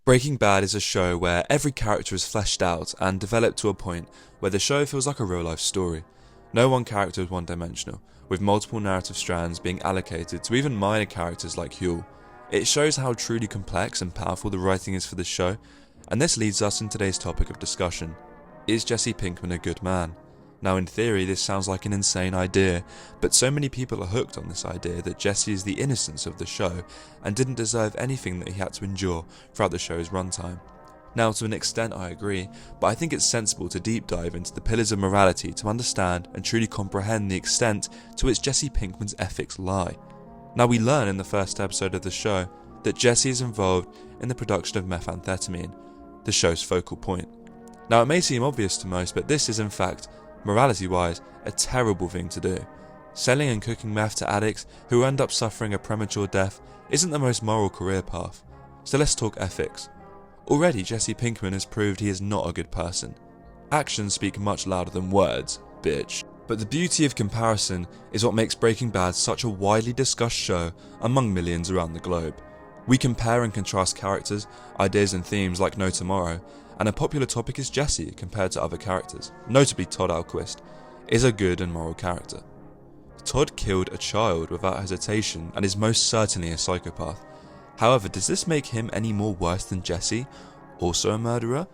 Breaking Bad is a show where every character is fleshed out and developed to a point where the show feels like a real-life story. No one character is one-dimensional, with multiple narrative strands being allocated to even minor characters like Huel. It shows how truly complex and powerful the writing is for this show, and this leads us in today's topic of discussion. Is Jesse Pinkman a good man? Now in theory this sounds like an insane idea, but so many people are hooked on this idea that Jesse is the innocence of the show and didn't deserve anything that he had to endure throughout the show's runtime. Now to an extent I agree, but I think it's sensible to deep dive into the pillars of morality to understand and truly comprehend the extent to which Jesse Pinkman's ethics lie. Now we learn in the first episode of the show that Jesse is involved in the production of methamphetamine, the show's focal point. Now it may seem obvious to most, but this is in fact, morality-wise, a terrible thing to do. Selling and cooking meth to addicts who end up suffering a premature death isn't the most moral career path. So let's talk ethics. Already Jesse Pinkman has proved he is not a good person. Actions speak much louder than words, bitch. But the beauty of comparison is what makes Breaking Bad such a widely discussed show among millions around the globe. We compare and contrast characters, ideas and themes like no tomorrow, and a popular topic is Jesse compared to other characters, notably Todd Alquist, is a good and moral character. Todd killed a child without hesitation and is most certainly a psychopath. However, does this make him any more worse than Jesse, also a murderer?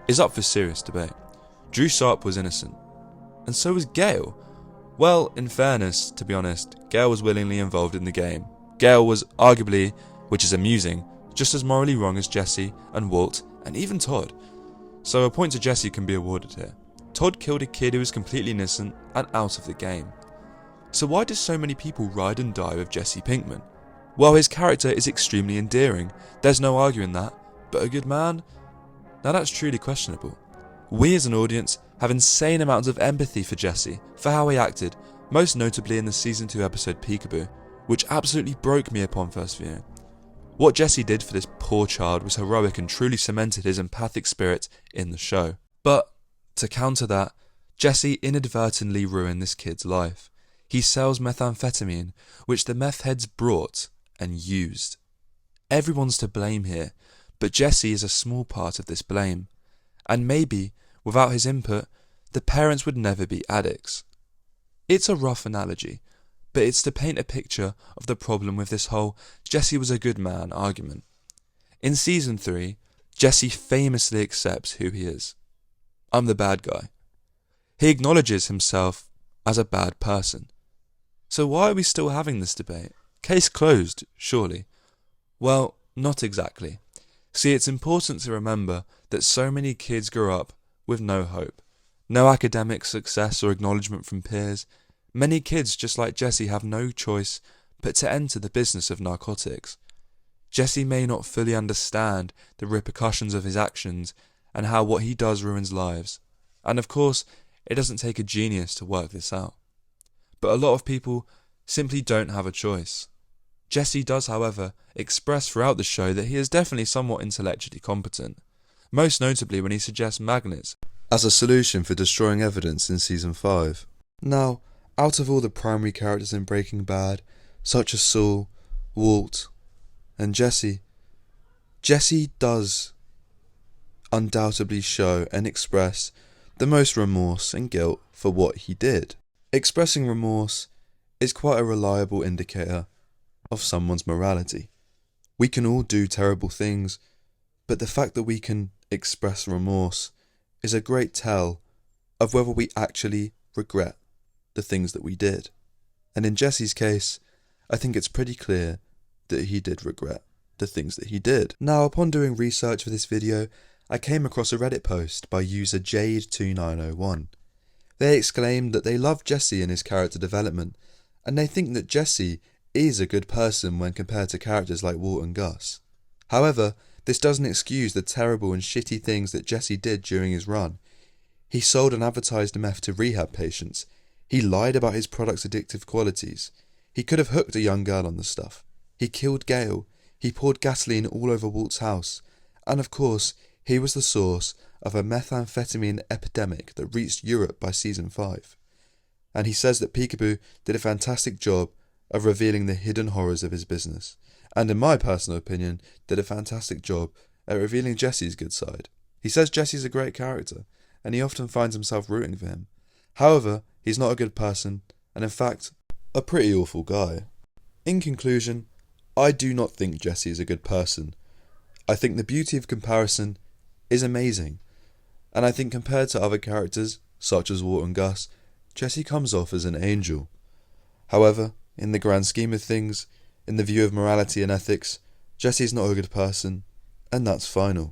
Is up for serious debate. Drew Sharp was innocent, and so was Gale. Well, in fairness, to be honest, Gale was willingly involved in the game. Gale was arguably, which is amusing, just as morally wrong as Jesse and Walt and even Todd. So a point to Jesse can be awarded here. Todd killed a kid who was completely innocent and out of the game. So why do so many people ride and die with Jesse Pinkman? Well, his character is extremely endearing, there's no arguing that, but a good man? Now that's truly questionable. We as an audience have insane amounts of empathy for Jesse, for how he acted, most notably in the season 2 episode Peekaboo, which absolutely broke me upon first viewing. What Jesse did for this poor child was heroic and truly cemented his empathic spirit in the show. But, to counter that, Jesse inadvertently ruined this kid's life. He sells methamphetamine, which the meth heads brought and used. Everyone's to blame here, but Jesse is a small part of this blame. And maybe, without his input, the parents would never be addicts. It's a rough analogy, but it's to paint a picture of the problem with this whole Jesse was a good man argument. In season 3, Jesse famously accepts who he is. I'm the bad guy. He acknowledges himself as a bad person. So why are we still having this debate? Case closed, surely. Well, not exactly. See, it's important to remember that so many kids grow up with no hope, no academic success or acknowledgement from peers. Many kids, just like Jesse, have no choice but to enter the business of narcotics. Jesse may not fully understand the repercussions of his actions and how what he does ruins lives. And of course, it doesn't take a genius to work this out. But a lot of people simply don't have a choice. Jesse does, however, express throughout the show that he is definitely somewhat intellectually competent, most notably when he suggests magnets as a solution for destroying evidence in season 5. Now, out of all the primary characters in Breaking Bad, such as Saul, Walt, and Jesse does undoubtedly show and express the most remorse and guilt for what he did. Expressing remorse is quite a reliable indicator of someone's morality. We can all do terrible things, but the fact that we can express remorse is a great tell of whether we actually regret the things that we did. And in Jesse's case, I think it's pretty clear that he did regret the things that he did. Now, upon doing research for this video, I came across a Reddit post by user Jade2901. They exclaimed that they love Jesse and his character development, and they think that Jesse is a good person when compared to characters like Walt and Gus. However, this doesn't excuse the terrible and shitty things that Jesse did during his run. He sold and advertised meth to rehab patients. He lied about his product's addictive qualities. He could have hooked a young girl on the stuff. He killed Gale. He poured gasoline all over Walt's house. And of course, he was the source of a methamphetamine epidemic that reached Europe by season 5. And he says that Peekaboo did a fantastic job of revealing the hidden horrors of his business, and in my personal opinion, did a fantastic job at revealing Jesse's good side. He says Jesse's a great character, and he often finds himself rooting for him. However, he's not a good person, and in fact, a pretty awful guy. In conclusion, I do not think Jesse is a good person. I think the beauty of comparison is amazing, and I think compared to other characters, such as Walt and Gus, Jesse comes off as an angel. However, in the grand scheme of things, in the view of morality and ethics, Jesse's not a good person, and that's final.